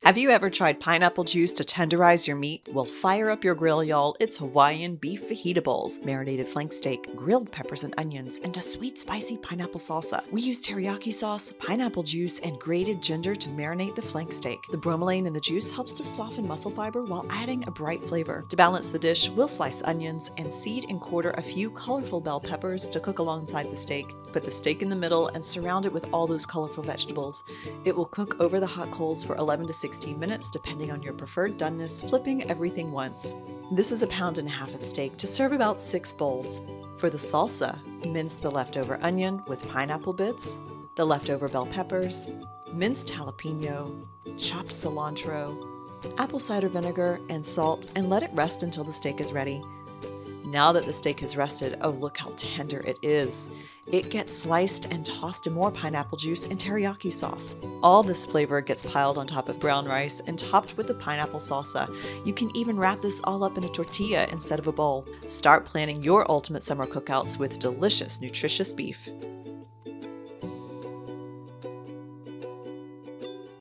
Have you ever tried pineapple juice to tenderize your meat? Well, fire up your grill, y'all. It's Hawaiian beef fajita bowls, marinated flank steak, grilled peppers and onions, and a sweet, spicy pineapple salsa. We use teriyaki sauce, pineapple juice, and grated ginger to marinate the flank steak. The bromelain in the juice helps to soften muscle fiber while adding a bright flavor. To balance the dish, we'll slice onions and seed and quarter a few colorful bell peppers to cook alongside the steak. Put the steak in the middle and surround it with all those colorful vegetables. It will cook over the hot coals for 11 to 16 minutes depending on your preferred doneness, flipping everything once. This is 1.5 pounds of steak to serve about 6 bowls. For the salsa, mince the leftover onion with pineapple bits, the leftover bell peppers, minced jalapeno, chopped cilantro, apple cider vinegar, and salt, and let it rest until the steak is ready. Now that the steak has rested, oh look how tender it is. It gets sliced and tossed in more pineapple juice and teriyaki sauce. All this flavor gets piled on top of brown rice and topped with the pineapple salsa. You can even wrap this all up in a tortilla instead of a bowl. Start planning your ultimate summer cookouts with delicious, nutritious beef.